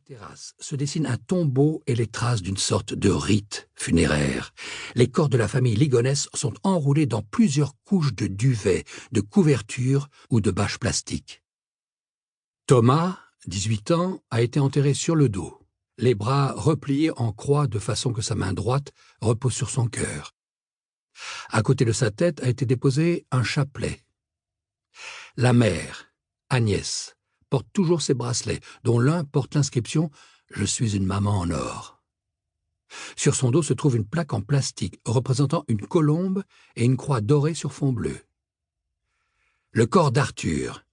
terrasse se dessinent un tombeau et les traces d'une sorte de rite funéraire. Les corps de la famille Ligonès sont enroulés dans plusieurs couches de duvet, de couvertures ou de bâches plastiques. Thomas, 18 ans, a été enterré sur le dos, les bras repliés en croix de façon que sa main droite repose sur son cœur. À côté de sa tête a été déposé un chapelet. La mère, Agnès, porte toujours ses bracelets, dont l'un porte l'inscription « Je suis une maman en or ». Sur son dos se trouve une plaque en plastique représentant une colombe et une croix dorée sur fond bleu. Le corps d'Arthur,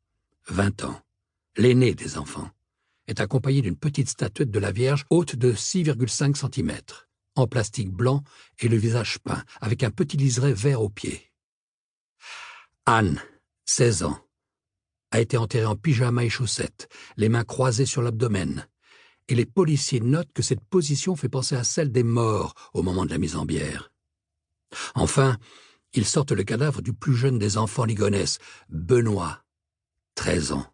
20 ans, l'aîné des enfants, est accompagné d'une petite statuette de la Vierge haute de 6,5 cm, en plastique blanc et le visage peint, avec un petit liseré vert aux pieds. Anne, 16 ans, a été enterrée en pyjama et chaussettes, les mains croisées sur l'abdomen, et les policiers notent que cette position fait penser à celle des morts au moment de la mise en bière. Enfin, ils sortent le cadavre du plus jeune des enfants Ligonès, Benoît, 13 ans,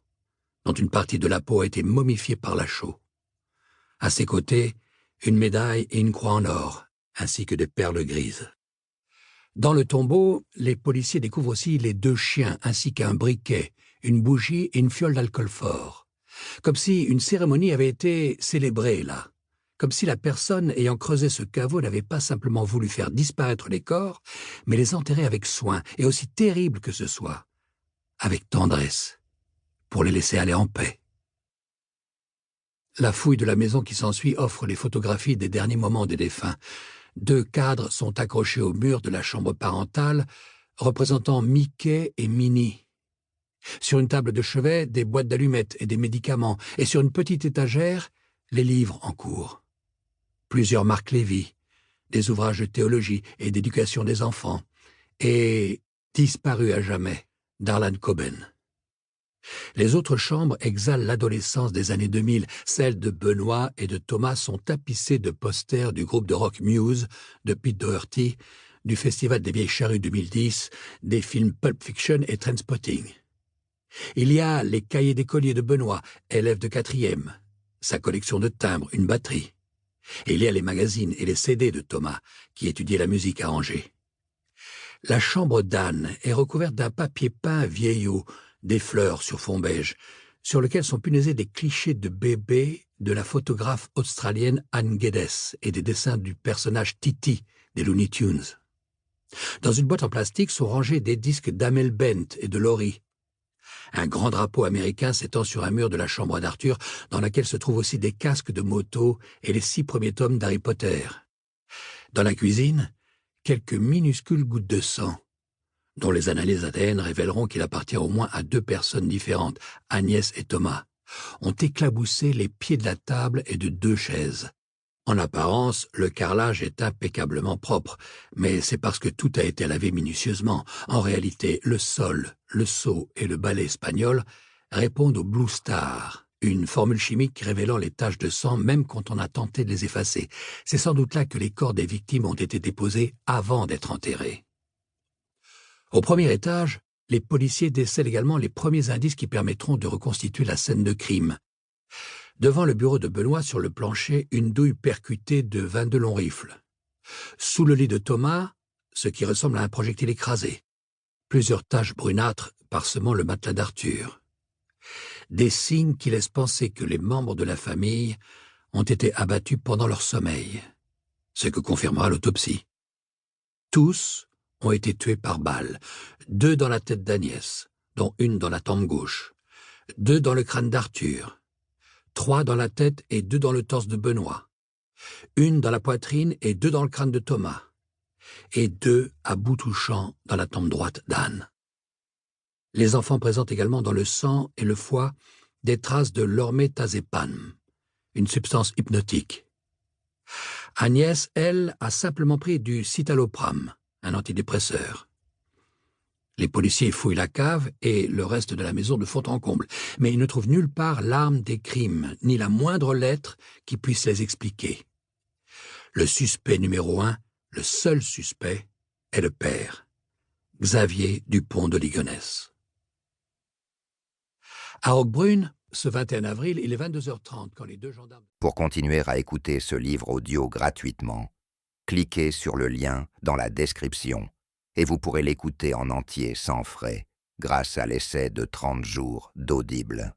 dont une partie de la peau a été momifiée par la chaux. À ses côtés, une médaille et une croix en or, ainsi que des perles grises. Dans le tombeau, les policiers découvrent aussi les 2 chiens, ainsi qu'un briquet, une bougie et une fiole d'alcool fort. Comme si une cérémonie avait été célébrée là. Comme si la personne ayant creusé ce caveau n'avait pas simplement voulu faire disparaître les corps, mais les enterrer avec soin, et aussi terrible que ce soit, avec tendresse, pour les laisser aller en paix. La fouille de la maison qui s'ensuit offre les photographies des derniers moments des défunts. 2 cadres sont accrochés au mur de la chambre parentale, représentant Mickey et Minnie. Sur une table de chevet, des boîtes d'allumettes et des médicaments, et sur une petite étagère, les livres en cours. Plusieurs Marc Lévy, des ouvrages de théologie et d'éducation des enfants, et Disparu à jamais, d'Arlan Coben. Les autres chambres exhalent l'adolescence des années 2000. Celles de Benoît et de Thomas sont tapissées de posters du groupe de rock Muse, de Pete Doherty, du Festival des Vieilles Charrues 2010, des films Pulp Fiction et Trainspotting. Il y a les cahiers d'écolier de Benoît, élève de 4e, sa collection de timbres, une batterie. Et il y a les magazines et les CD de Thomas, qui étudiait la musique à Angers. La chambre d'Anne est recouverte d'un papier peint vieillot, des fleurs sur fond beige, sur lequel sont punaisés des clichés de bébés de la photographe australienne Anne Geddes et des dessins du personnage Titi des Looney Tunes. Dans une boîte en plastique sont rangés des disques d'Amel Bent et de Laurie. Un grand drapeau américain s'étend sur un mur de la chambre d'Arthur, dans laquelle se trouvent aussi des casques de moto et les 6 premiers tomes d'Harry Potter. Dans la cuisine, quelques minuscules gouttes de sang, dont les analyses ADN révéleront qu'il appartient au moins à 2 personnes différentes, Agnès et Thomas, ont éclaboussé les pieds de la table et de 2 chaises. En apparence, le carrelage est impeccablement propre, mais c'est parce que tout a été lavé minutieusement. En réalité, le sol, le seau et le balai espagnol répondent au Blue Star, une formule chimique révélant les taches de sang même quand on a tenté de les effacer. C'est sans doute là que les corps des victimes ont été déposés avant d'être enterrés. Au premier étage, les policiers décèlent également les premiers indices qui permettront de reconstituer la scène de crime. Devant le bureau de Benoît, sur le plancher, une douille percutée de 22 longs rifles. Sous le lit de Thomas, ce qui ressemble à un projectile écrasé. Plusieurs taches brunâtres parsemant le matelas d'Arthur. Des signes qui laissent penser que les membres de la famille ont été abattus pendant leur sommeil, ce que confirmera l'autopsie. Tous ont été tués par balle, 2 dans la tête d'Agnès, dont une dans la tempe gauche, 2 dans le crâne d'Arthur, 3 dans la tête et 2 dans le torse de Benoît, 1 dans la poitrine et 2 dans le crâne de Thomas, et 2 à bout touchant dans la tempe droite d'Anne. Les enfants présentent également dans le sang et le foie des traces de l'ormétazépam, une substance hypnotique. Agnès, elle, a simplement pris du citalopram, un antidépresseur. Les policiers fouillent la cave et le reste de la maison de fond en comble, mais ils ne trouvent nulle part l'arme des crimes, ni la moindre lettre qui puisse les expliquer. Le suspect numéro 1, le seul suspect, est le père, Xavier Dupont de Ligonnès. À Roquebrune, Ce 21 avril, il est 22h30 quand les deux gendarmes... Pour continuer à écouter ce livre audio gratuitement, cliquez sur le lien dans la description et vous pourrez l'écouter en entier sans frais grâce à l'essai de 30 jours d'Audible.